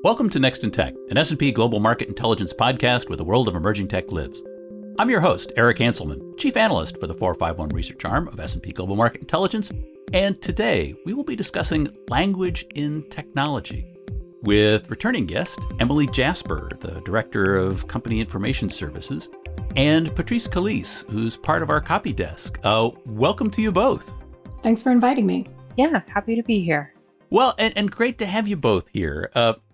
Welcome to Next in Tech, an S&P Global Market Intelligence podcast where the world of emerging tech lives. I'm your host, Eric Hanselman, Chief Analyst for the 451 Research Arm of S&P Global Market Intelligence, and today we will be discussing language in technology with returning guest Emily Jasper, the Director of Company Information Services, and Patrice Calise, who's part of our copy desk. Welcome to you both. Thanks for inviting me. Yeah, happy to be here. Well, and great to have you both here.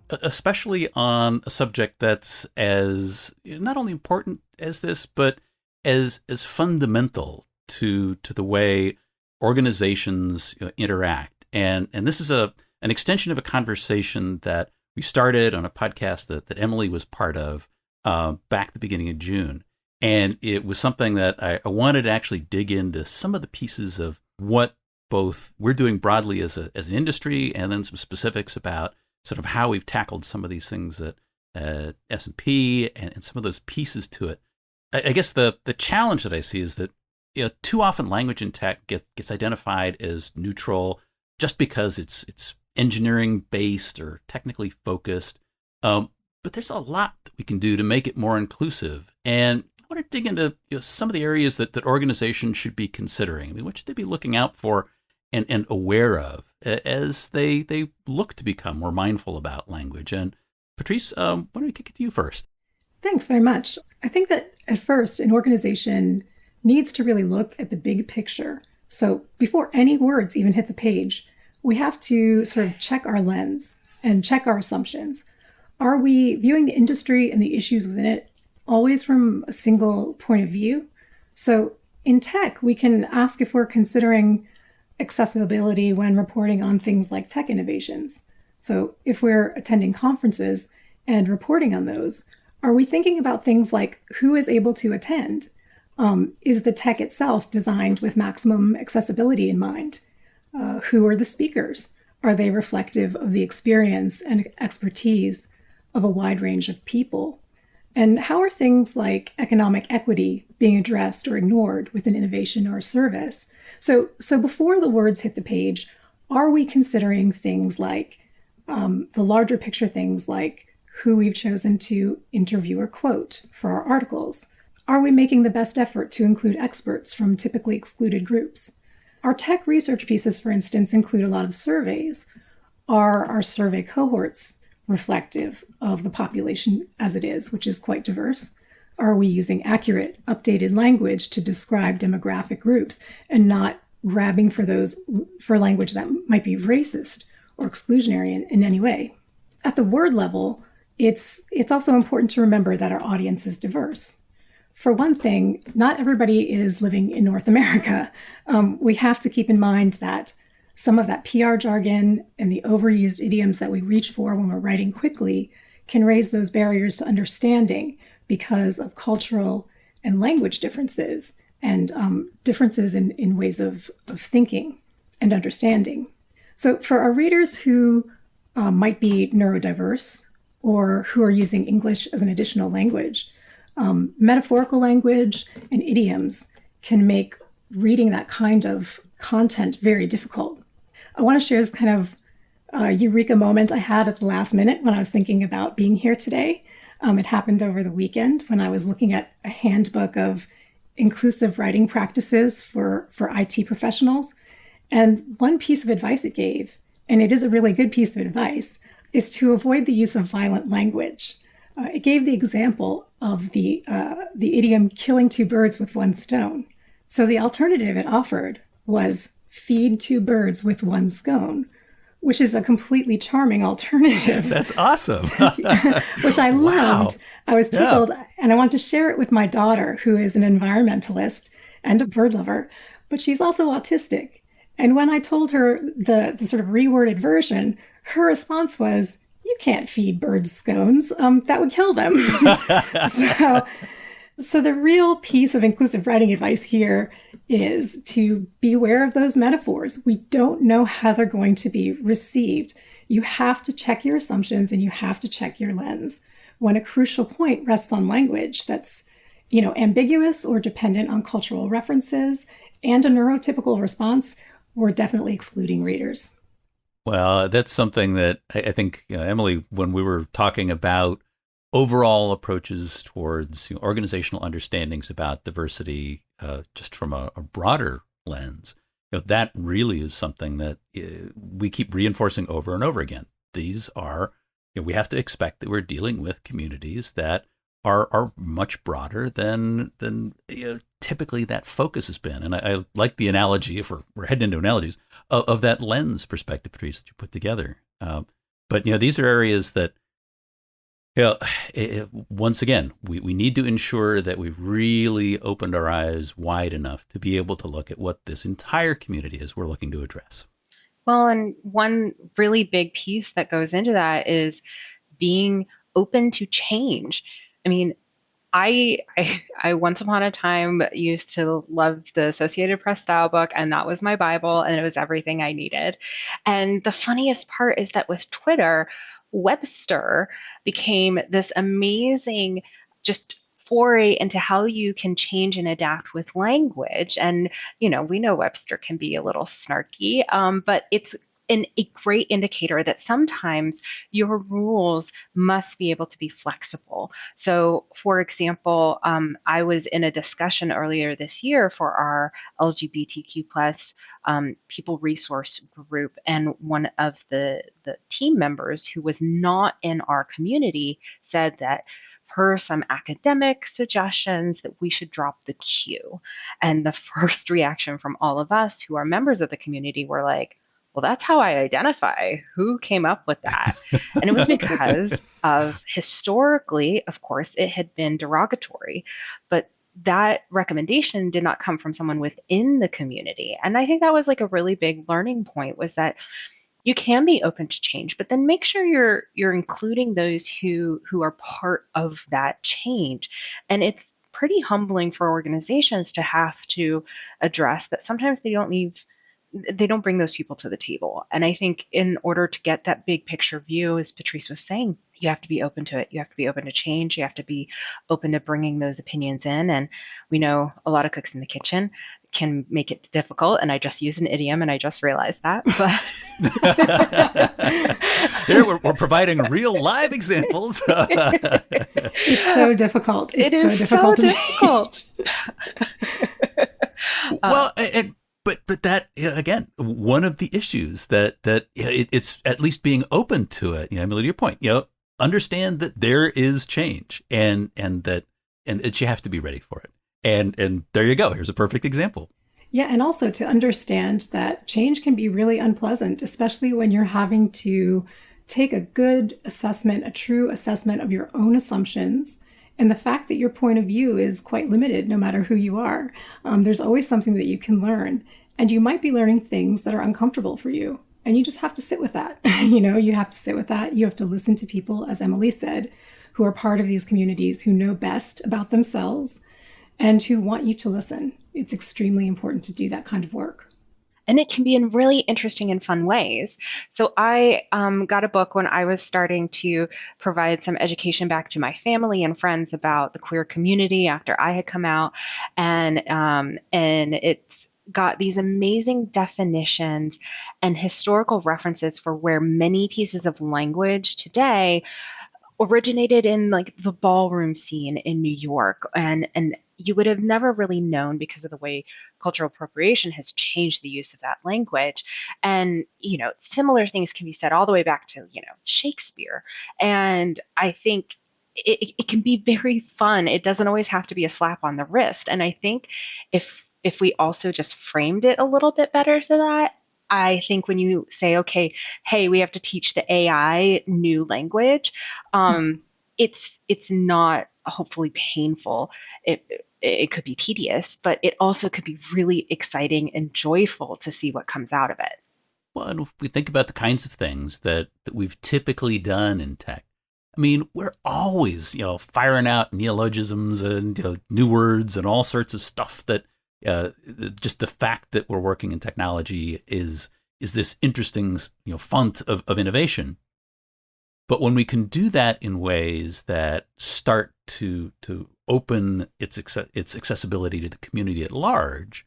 Especially on a subject that's as not only important as this, but as fundamental to the way organizations interact. And this is an extension of a conversation that we started on a podcast that Emily was part of back at the beginning of June. And it was something that I wanted to actually dig into some of the pieces of what both we're doing broadly as an industry, and then some specifics about sort of how we've tackled some of these things at S&P and some of those pieces to it. I guess the challenge that I see is that too often language in tech gets identified as neutral just because it's engineering based or technically focused. But there's a lot that we can do to make it more inclusive. And I want to dig into some of the areas that organizations should be considering. I mean, what should they be looking out for and aware of as they look to become more mindful about language? And Patrice, why don't we kick it to you first? Thanks very much. I think that at first, an organization needs to really look at the big picture. So before any words even hit the page, we have to sort of check our lens and check our assumptions. Are we viewing the industry and the issues within it always from a single point of view? So in tech, we can ask if we're considering accessibility when reporting on things like tech innovations. So if we're attending conferences and reporting on those, are we thinking about things like who is able to attend? Is the tech itself designed with maximum accessibility in mind? Who are the speakers? Are they reflective of the experience and expertise of a wide range of people? And how are things like economic equity being addressed or ignored with an innovation or a service? So before the words hit the page, are we considering things like the larger picture things like who we've chosen to interview or quote for our articles? Are we making the best effort to include experts from typically excluded groups? Our tech research pieces, for instance, include a lot of surveys. Are our survey cohorts reflective of the population as it is, which is quite diverse? Are we using accurate, updated language to describe demographic groups and not grabbing for language that might be racist or exclusionary in any way? At the word level, it's also important to remember that our audience is diverse. For one thing, not everybody is living in North America. We have to keep in mind that some of that PR jargon and the overused idioms that we reach for when we're writing quickly can raise those barriers to understanding because of cultural and language differences and differences in ways of thinking and understanding. So for our readers who might be neurodiverse or who are using English as an additional language, metaphorical language and idioms can make reading that kind of content very difficult. I want to share this kind of eureka moment I had at the last minute when I was thinking about being here today. It happened over the weekend when I was looking at a handbook of inclusive writing practices for IT professionals. And one piece of advice it gave, and it is a really good piece of advice, is to avoid the use of violent language. It gave the example of the idiom killing two birds with one stone. So the alternative it offered was feed two birds with one scone, which is a completely charming alternative. That's awesome. Which I loved. I was tickled, and I want to share it with my daughter, who is an environmentalist and a bird lover, but she's also autistic. And when I told her the sort of reworded version, her response was, "You can't feed birds scones. That would kill them." So the real piece of inclusive writing advice here is to be aware of those metaphors. We don't know how they're going to be received. You have to check your assumptions and you have to check your lens. When a crucial point rests on language that's, ambiguous or dependent on cultural references and a neurotypical response, we're definitely excluding readers. Well, that's something that I think, Emily, when we were talking about overall approaches towards organizational understandings about diversity, just from a broader lens, that really is something that we keep reinforcing over and over again. These are, we have to expect that we're dealing with communities that are much broader than typically that focus has been. And I like the analogy, if we're heading into analogies, of that lens perspective, Patrice, that you put together. But these are areas that, once again, we need to ensure that we've really opened our eyes wide enough to be able to look at what this entire community is we're looking to address. Well, and one really big piece that goes into that is being open to change. I mean, I once upon a time used to love the Associated Press style book, and that was my Bible, and it was everything I needed. And the funniest part is that with Twitter, Webster became this amazing just foray into how you can change and adapt with language. And, we know Webster can be a little snarky, but it's a great indicator that sometimes your rules must be able to be flexible. So, for example, I was in a discussion earlier this year for our LGBTQ plus people resource group, and one of the team members who was not in our community said that per some academic suggestions that we should drop the Q. And the first reaction from all of us who are members of the community were like, well, that's how I identify. Who came up with that? And it was because of historically, of course, it had been derogatory, but that recommendation did not come from someone within the community. And I think that was like a really big learning point, was that you can be open to change, but then make sure you're including those who are part of that change. And it's pretty humbling for organizations to have to address that sometimes they don't bring those people to the table. And I think in order to get that big picture view, as Patrice was saying, you have to be open to it. You have to be open to change. You have to be open to bringing those opinions in. And we know a lot of cooks in the kitchen can make it difficult. And I just used an idiom and I just realized that. But Here we're providing real live examples. It's so difficult. It is so difficult. Well, but that, again, one of the issues that it's at least being open to it. Emily, to your point, understand that there is change, and that you have to be ready for it. And there you go. Here's a perfect example. Yeah, and also to understand that change can be really unpleasant, especially when you're having to take a good assessment, a true assessment of your own assumptions. And the fact that your point of view is quite limited, no matter who you are. There's always something that you can learn. And you might be learning things that are uncomfortable for you. And you just have to sit with that. You have to sit with that. You have to listen to people, as Emily said, who are part of these communities, who know best about themselves and who want you to listen. It's extremely important to do that kind of work. And it can be in really interesting and fun ways. So I got a book when I was starting to provide some education back to my family and friends about the queer community after I had come out. And it's got these amazing definitions and historical references for where many pieces of language today originated in like the ballroom scene in New York, and you would have never really known because of the way cultural appropriation has changed the use of that language. And similar things can be said all the way back to Shakespeare. And I think it can be very fun. It doesn't always have to be a slap on the wrist. And I think if we also just framed it a little bit better to that, I think when you say, okay, hey, we have to teach the AI new language, it's not hopefully painful. It could be tedious, but it also could be really exciting and joyful to see what comes out of it. Well, and if we think about the kinds of things that we've typically done in tech, I mean, we're always, firing out neologisms and new words and all sorts of stuff that just the fact that we're working in technology is this interesting, font of innovation. But when we can do that in ways that start to open its accessibility to the community at large,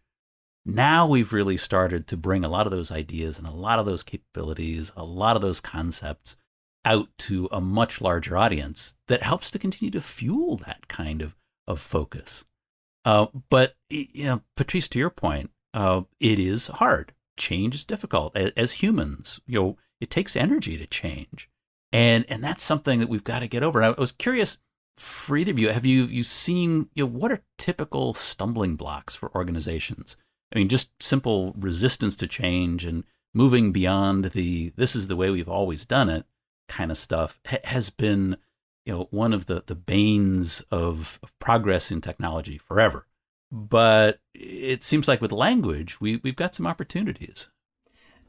Now we've really started to bring a lot of those ideas and a lot of those capabilities, a lot of those concepts out to a much larger audience that helps to continue to fuel that kind of focus. But, Patrice, to your point, it is hard. Change is difficult. As humans, it takes energy to change. And that's something that we've got to get over. I was curious, for either of you, have you seen, what are typical stumbling blocks for organizations? I mean, just simple resistance to change and moving beyond this is the way we've always done it kind of stuff has been, one of the banes of progress in technology forever. But it seems like with language, we've got some opportunities.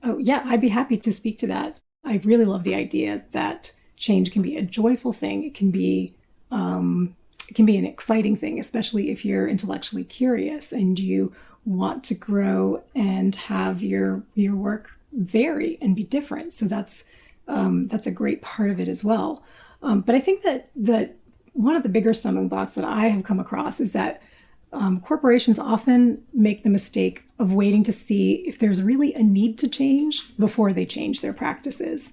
Oh, yeah, I'd be happy to speak to that. I really love the idea that change can be a joyful thing. It can be an exciting thing, especially if you're intellectually curious and you want to grow and have your work vary and be different. So that's a great part of it as well. But I think that one of the bigger stumbling blocks that I have come across is that corporations often make the mistake of waiting to see if there's really a need to change before they change their practices.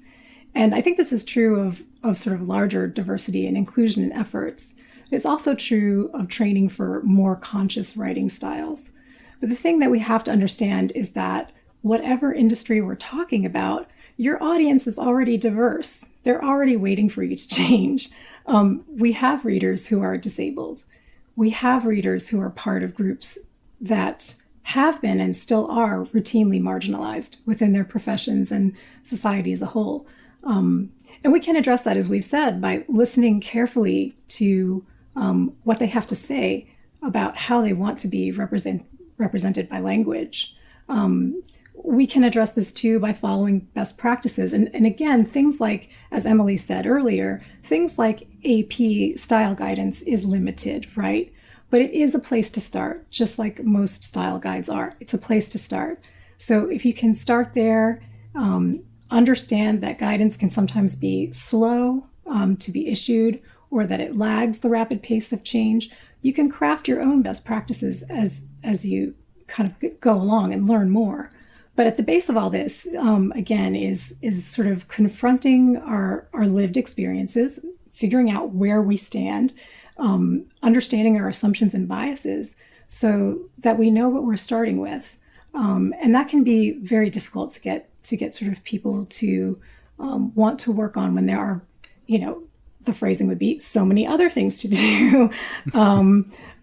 And I think this is true of sort of larger diversity and inclusion in efforts. It's also true of training for more conscious writing styles. But the thing that we have to understand is that whatever industry we're talking about, your audience is already diverse. They're already waiting for you to change. We have readers who are disabled. We have readers who are part of groups that have been and still are routinely marginalized within their professions and society as a whole. And we can address that, as we've said, by listening carefully to what they have to say about how they want to be represented by language. We can address this too by following best practices. And again, things like, as Emily said earlier, things like AP style guidance is limited, right? But it is a place to start, just like most style guides are. It's a place to start. So if you can start there, understand that guidance can sometimes be slow to be issued, or that it lags the rapid pace of change, you can craft your own best practices as you kind of go along and learn more. But at the base of all this, again, is sort of confronting our lived experiences, figuring out where we stand, understanding our assumptions and biases so that we know what we're starting with. And that can be very difficult to get sort of people to want to work on when there are, the phrasing would be so many other things to do.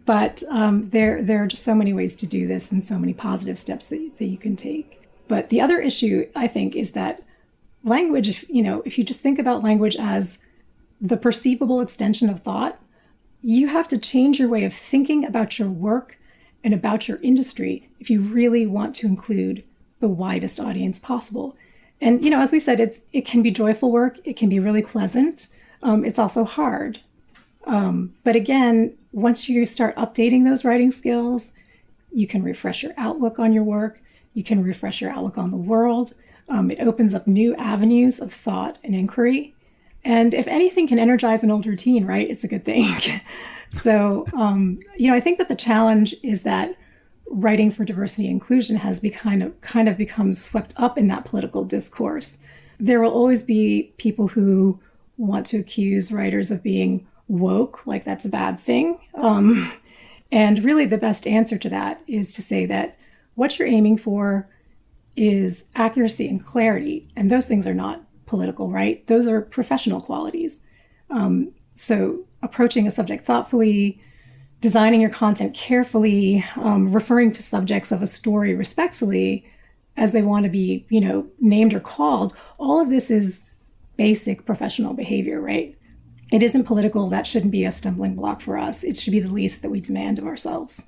But there are just so many ways to do this and so many positive steps that you can take. But the other issue, I think, is that language, if you just think about language as the perceivable extension of thought, you have to change your way of thinking about your work and about your industry if you really want to include the widest audience possible. And, as we said, it can be joyful work. It can be really pleasant. It's also hard. But again, once you start updating those writing skills, you can refresh your outlook on your work. You can refresh your outlook on the world. It opens up new avenues of thought and inquiry. And if anything can energize an old routine, right, it's a good thing. So, I think that the challenge is that writing for diversity and inclusion has kind of become swept up in that political discourse. There will always be people who want to accuse writers of being woke, like that's a bad thing. And really the best answer to that is to say that what you're aiming for is accuracy and clarity. And those things are not political, right? Those are professional qualities. So approaching a subject thoughtfully, designing your content carefully, referring to subjects of a story respectfully as they want to be, named or called, all of this is basic professional behavior, right? It isn't political. That shouldn't be a stumbling block for us. It should be the least that we demand of ourselves.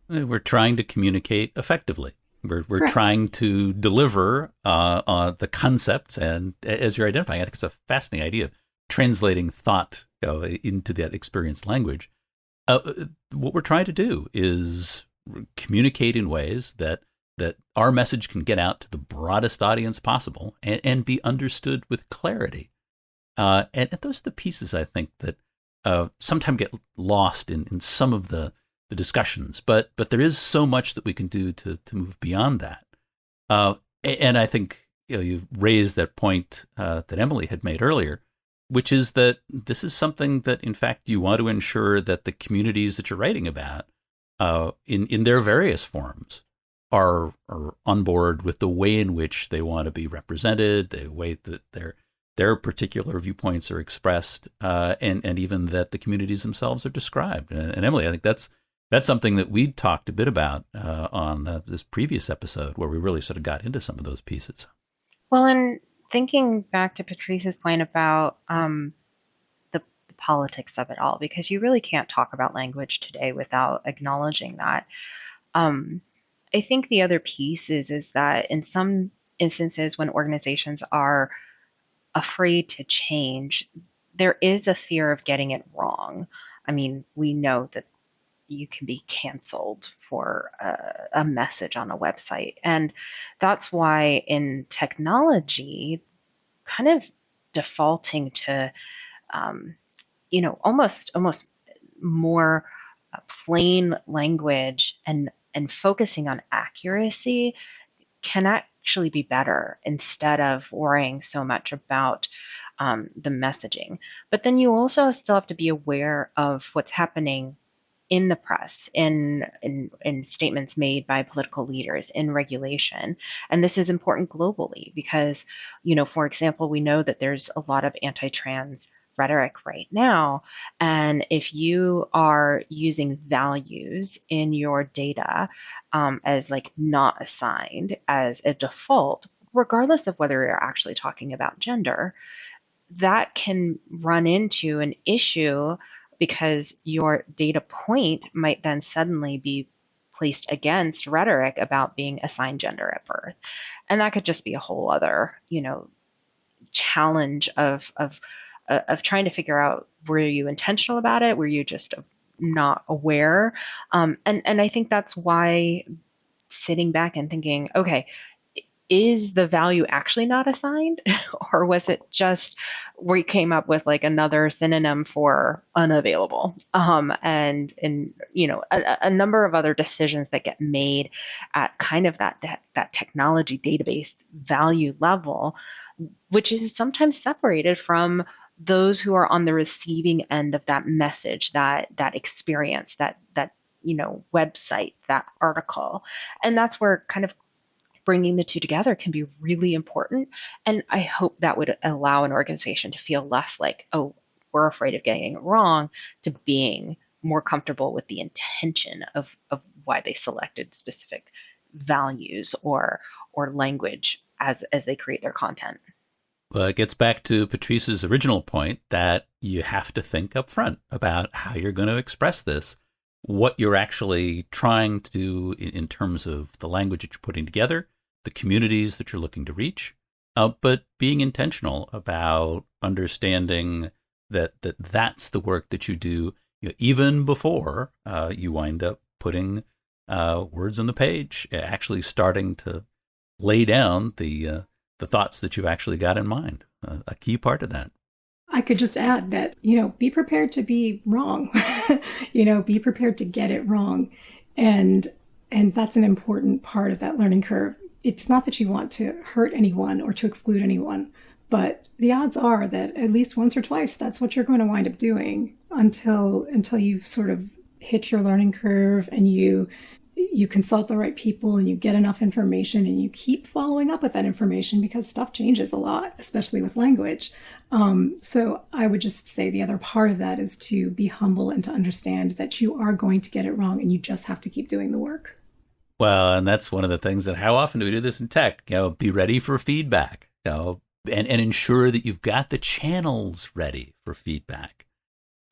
We're trying to communicate effectively. We're Correct. trying to deliver the concepts, and as you're identifying, I think it's a fascinating idea, translating thought into that experienced language. What we're trying to do is communicate in ways that our message can get out to the broadest audience possible and be understood with clarity. And those are the pieces I think that sometimes get lost in some of the the discussions. But there is so much that we can do to move beyond that. And I think you've raised that point that Emily had made earlier, which is that this is something that, in fact, you want to ensure that the communities that you're writing about, in their various forms, are on board with the way in which they want to be represented, the way that their particular viewpoints are expressed, and even that the communities themselves are described. And Emily, I think that's something that we talked a bit about on this previous episode, where we really sort of got into some of those pieces. Well, and thinking back to Patrice's point about the politics of it all, because you really can't talk about language today without acknowledging that. I think the other piece is that in some instances when organizations are afraid to change, there is a fear of getting it wrong. I mean, we know that you can be canceled for a message on a website. And that's why in technology, kind of defaulting to, almost more plain language and focusing on accuracy can actually be better instead of worrying so much about the messaging. But then you also still have to be aware of what's happening in the press, in statements made by political leaders, in regulation. And this is important globally because, for example, we know that there's a lot of anti-trans rhetoric right now. And if you are using values in your data as like not assigned as a default, regardless of whether you're actually talking about gender, that can run into an issue because your data point might then suddenly be placed against rhetoric about being assigned gender at birth. And that could just be a whole other, challenge of trying to figure out, were you intentional about it? Were you just not aware? And I think that's why sitting back and thinking, okay, is the value actually not assigned? Or was it just we came up with like another synonym for unavailable? And a number of other decisions that get made at kind of that technology database value level, which is sometimes separated from those who are on the receiving end of that message, that experience, that website, that article. And that's where kind of bringing the two together can be really important. And I hope that would allow an organization to feel less like, oh, we're afraid of getting it wrong, to being more comfortable with the intention of why they selected specific values or language as they create their content. Well, it gets back to Patrice's original point that you have to think up front about how you're going to express this, what you're actually trying to do in terms of the language that you're putting together, the communities that you're looking to reach, but being intentional about understanding that that's the work that you do, even before you wind up putting words on the page, actually starting to lay down the thoughts that you've actually got in mind. A key part of that. I could just add that, be prepared to be wrong, be prepared to get it wrong. And that's an important part of that learning curve. It's not that you want to hurt anyone or to exclude anyone, but the odds are that at least once or twice, that's what you're going to wind up doing until you've sort of hit your learning curve and you consult the right people and you get enough information and you keep following up with that information because stuff changes a lot, especially with language. So I would just say the other part of that is to be humble and to understand that you are going to get it wrong and you just have to keep doing the work. Well, and that's one of the things that how often do we do this in tech? Be ready for feedback, and ensure that you've got the channels ready for feedback.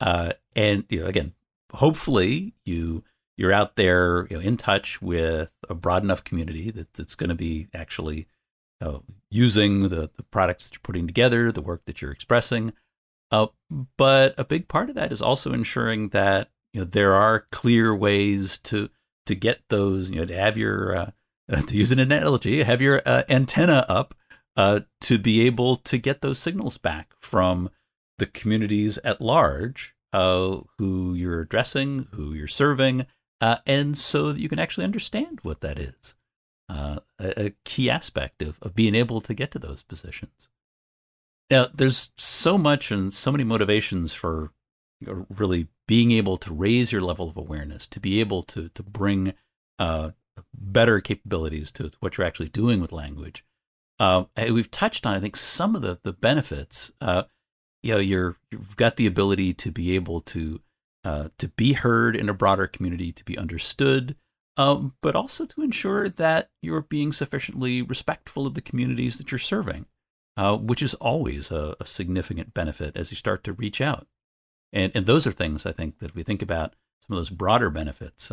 And again, hopefully you're out there, in touch with a broad enough community that's going to be actually using the products that you're putting together, the work that you're expressing. But a big part of that is also ensuring that there are clear ways to get those, to have your, to use an analogy, have your antenna up to be able to get those signals back from the communities at large, who you're addressing, who you're serving, and so that you can actually understand what that is. A key aspect of being able to get to those positions. Now, there's so much and so many motivations for really being able to raise your level of awareness, to be able to bring better capabilities to what you're actually doing with language. We've touched on, I think, some of the benefits. You've got the ability to be able to be heard in a broader community, to be understood, but also to ensure that you're being sufficiently respectful of the communities that you're serving, which is always a significant benefit as you start to reach out. And those are things, I think, that we think about some of those broader benefits.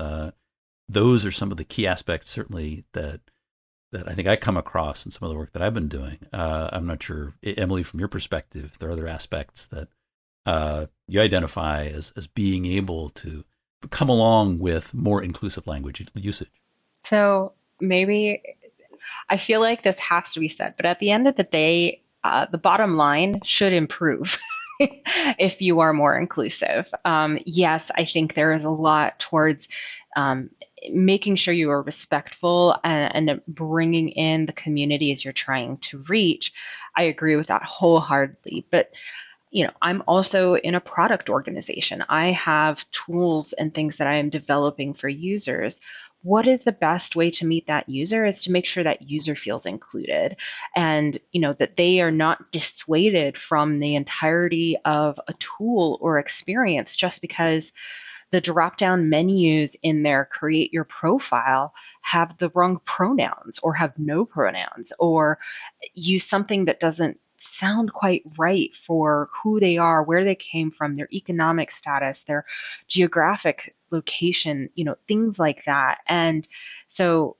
Those are some of the key aspects, certainly, that I think I come across in some of the work that I've been doing. I'm not sure, Emily, from your perspective, if there are other aspects that you identify as being able to come along with more inclusive language usage. So maybe I feel like this has to be said, but at the end of the day, the bottom line should improve if you are more inclusive. Yes, I think there is a lot towards making sure you are respectful and bringing in the communities you're trying to reach. I agree with that wholeheartedly. But I'm also in a product organization. I have tools and things that I am developing for users. What is the best way to meet that user is to make sure that user feels included and, that they are not dissuaded from the entirety of a tool or experience just because the drop-down menus in their create your profile have the wrong pronouns or have no pronouns or use something that doesn't sound quite right for who they are, where they came from, their economic status, their geographic location, things like that. And so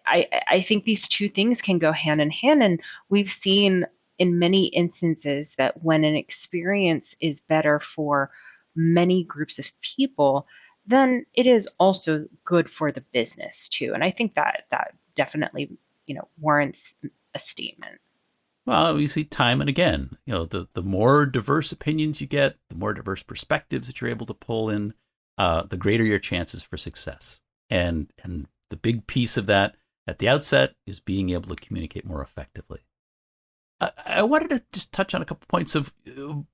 I think these two things can go hand in hand. And we've seen in many instances that when an experience is better for many groups of people, then it is also good for the business too. And I think that definitely, warrants a statement. Well, you see time and again, the more diverse opinions you get, the more diverse perspectives that you're able to pull in, the greater your chances for success. And the big piece of that at the outset is being able to communicate more effectively. I wanted to just touch on a couple points of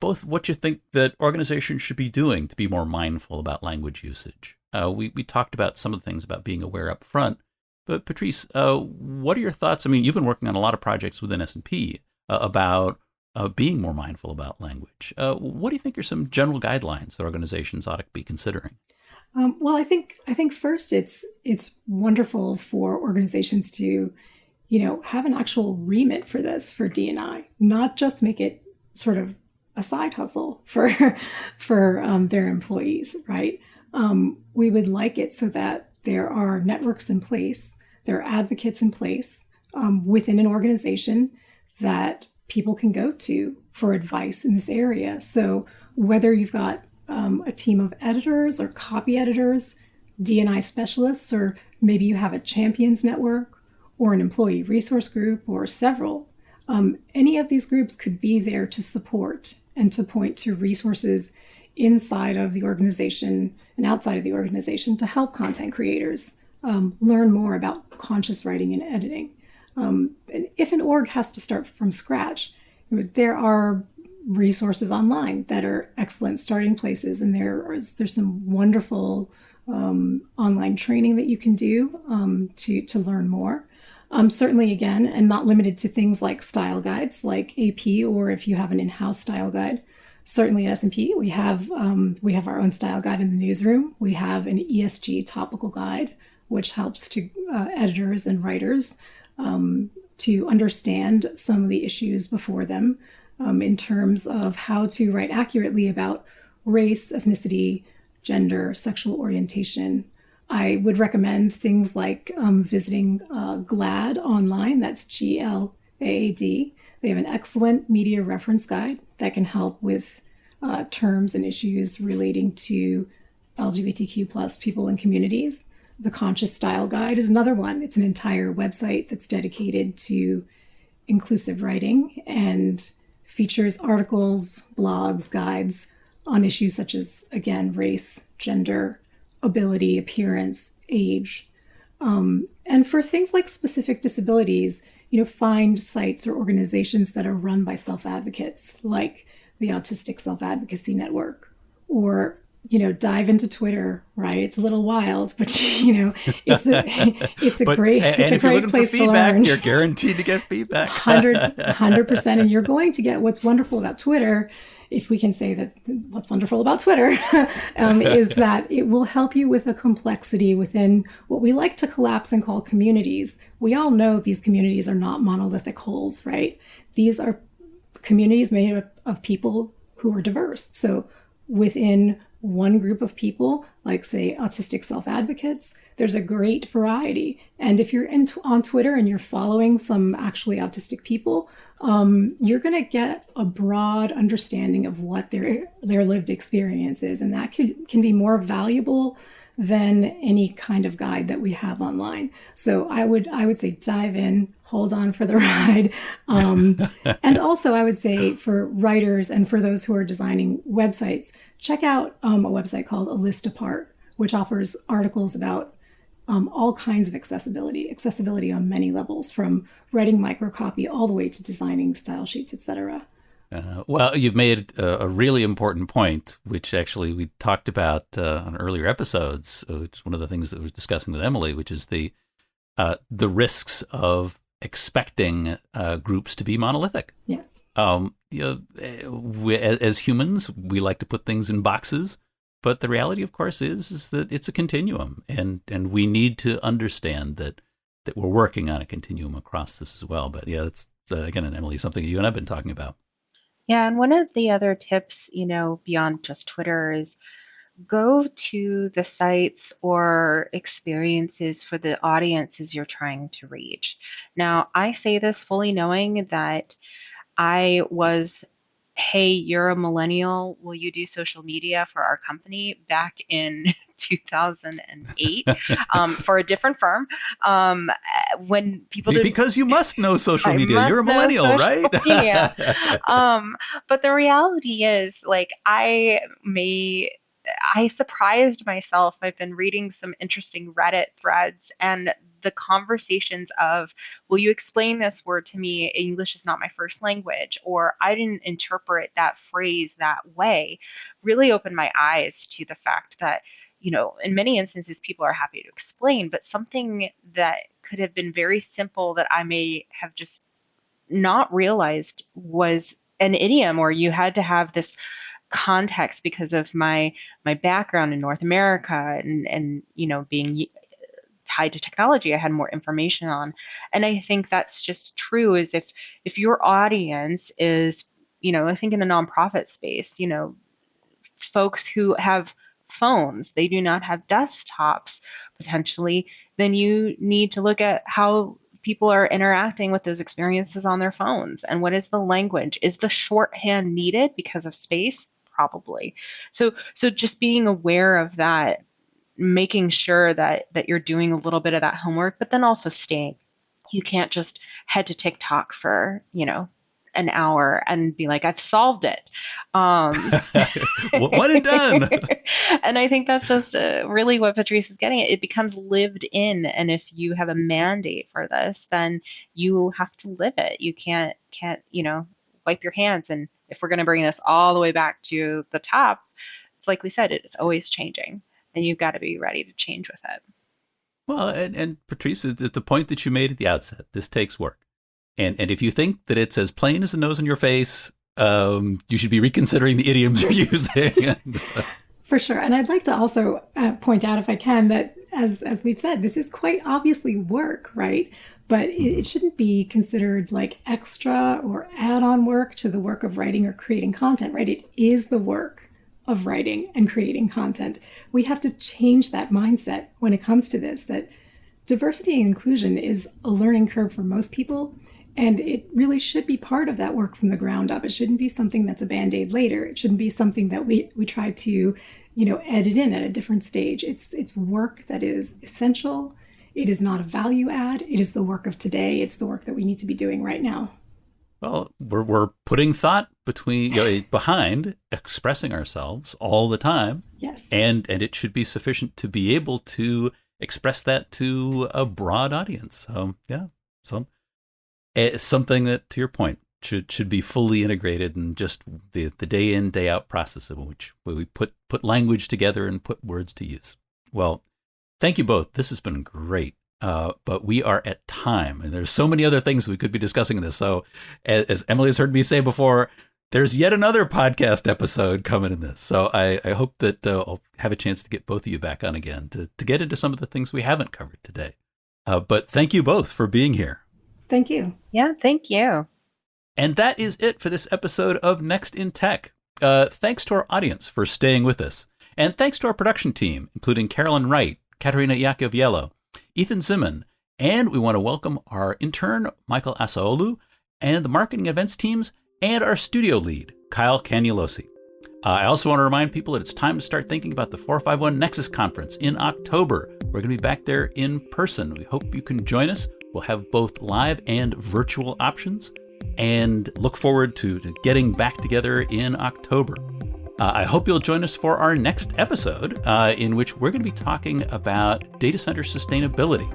both what you think that organizations should be doing to be more mindful about language usage. We talked about some of the things about being aware up front, but Patrice, what are your thoughts? I mean, you've been working on a lot of projects within S&P about being more mindful about language. What do you think are some general guidelines that organizations ought to be considering? Well, I think first it's wonderful for organizations to have an actual remit for this, for D&I, not just make it sort of a side hustle for their employees, right? We would like it so that there are networks in place, there are advocates in place within an organization that people can go to for advice in this area. So whether you've got a team of editors or copy editors, D&I specialists, or maybe you have a champions network or an employee resource group or several, any of these groups could be there to support and to point to resources inside of the organization and outside of the organization to help content creators learn more about conscious writing and editing. And if an org has to start from scratch, there are resources online that are excellent starting places, and there's some wonderful online training that you can do to learn more. Certainly, again, and not limited to things like style guides like AP, or if you have an in-house style guide. Certainly at S&P, we have our own style guide in the newsroom. We have an ESG topical guide, which helps to editors and writers to understand some of the issues before them in terms of how to write accurately about race, ethnicity, gender, sexual orientation. I would recommend things like visiting GLAAD online. That's GLAAD. They have an excellent media reference guide that can help with terms and issues relating to LGBTQ plus people and communities. The Conscious Style Guide is another one. It's an entire website that's dedicated to inclusive writing and features articles, blogs, guides on issues such as, again, race, gender, ability, appearance, age. And for things like specific disabilities, find sites or organizations that are run by self-advocates, like the Autistic Self-Advocacy Network, or dive into Twitter, right? It's a little wild, but it's a but, great and if you're looking for feedback, you're guaranteed to get feedback. 100%. And you're going to get what's wonderful about Twitter, if we can say that what's wonderful about Twitter, is that it will help you with a complexity within what we like to collapse and call communities. We all know these communities are not monolithic wholes, right? These are communities made up of people who are diverse. So within one group of people, like say autistic self-advocates, there's a great variety. And if you're on Twitter and you're following some actually autistic people, you're going to get a broad understanding of what their lived experience is. And that can be more valuable than any kind of guide that we have online. So I would say dive in, hold on for the ride. And also I would say for writers and for those who are designing websites, check out a website called A List Apart, which offers articles about all kinds of accessibility on many levels, from writing microcopy all the way to designing style sheets, etc. Well, you've made a really important point, which actually we talked about on earlier episodes. Which is one of the things that we were discussing with Emily, which is the risks of expecting groups to be monolithic. Yes. As humans, we like to put things in boxes, but the reality, of course, is that it's a continuum, and we need to understand that we're working on a continuum across this as well. But yeah, it's again, and Emily, something you and I've been talking about. Yeah, and one of the other tips, beyond just Twitter, is go to the sites or experiences for the audiences you're trying to reach. Now, I say this fully knowing that I was, hey, you're a millennial, will you do social media for our company back in 2008 for a different firm. When people did, because you must know social media. You're a millennial, right? Media. But the reality is, like, I surprised myself. I've been reading some interesting Reddit threads, and the conversations of, will you explain this word to me? English is not my first language, or I didn't interpret that phrase that way, really opened my eyes to the fact that, in many instances, people are happy to explain, but something that could have been very simple that I may have just not realized was an idiom, or you had to have this context because of my background in North America and being tied to technology. I had more information on. And I think that's just true, is if your audience is, I think in the nonprofit space, folks who have phones, they do not have desktops potentially, then you need to look at how people are interacting with those experiences on their phones. And what is the language? Is the shorthand needed because of space? Probably. So just being aware of that, making sure that you're doing a little bit of that homework, but then also staying. You can't just head to TikTok for, an hour and be like, I've solved it. One and done. And I think that's just really what Patrice is getting at. It becomes lived in. And if you have a mandate for this, then you have to live it. You can't, wipe your hands. And if we're going to bring this all the way back to the top, it's like we said, it's always changing, and you've got to be ready to change with it. Well, and Patrice, at the point that you made at the outset, this takes work. And if you think that it's as plain as a nose in your face, you should be reconsidering the idioms you're using. For sure. And I'd like to also point out, if I can, that as we've said, this is quite obviously work, right? But it shouldn't be considered like extra or add-on work to the work of writing or creating content, right? It is the work of writing and creating content. We have to change that mindset when it comes to this, that diversity and inclusion is a learning curve for most people. And it really should be part of that work from the ground up. It shouldn't be something that's a Band-Aid later. It shouldn't be something that we try to, edit in at a different stage. It's work that is essential. It is not a value add. It is the work of today. It's the work that we need to be doing right now. Well, we're putting thought behind expressing ourselves all the time. Yes. And it should be sufficient to be able to express that to a broad audience. Something that, to your point, should be fully integrated in just the day in, day out process of which we put language together and put words to use. Well, thank you both. This has been great. But we are at time, and there's so many other things we could be discussing in this. So, as Emily has heard me say before, there's yet another podcast episode coming in this. So I hope that I'll have a chance to get both of you back on again to get into some of the things we haven't covered today. But thank you both for being here. Thank you. Yeah, thank you. And that is it for this episode of Next in Tech. Thanks to our audience for staying with us. And thanks to our production team, including Carolyn Wright, Katerina Yakoviello, Ethan Zimmon, and we want to welcome our intern, Michael Asaolu, and the marketing events teams, and our studio lead, Kyle Cagnolosi. I also want to remind people that it's time to start thinking about the 451 Nexus Conference in October. We're going to be back there in person. We hope you can join us. We'll have both live and virtual options, and look forward to getting back together in October. I hope you'll join us for our next episode, in which we're going to be talking about data center sustainability.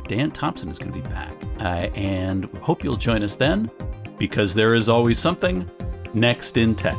Dan Thompson is going to be back, and we hope you'll join us then, because there is always something next in tech.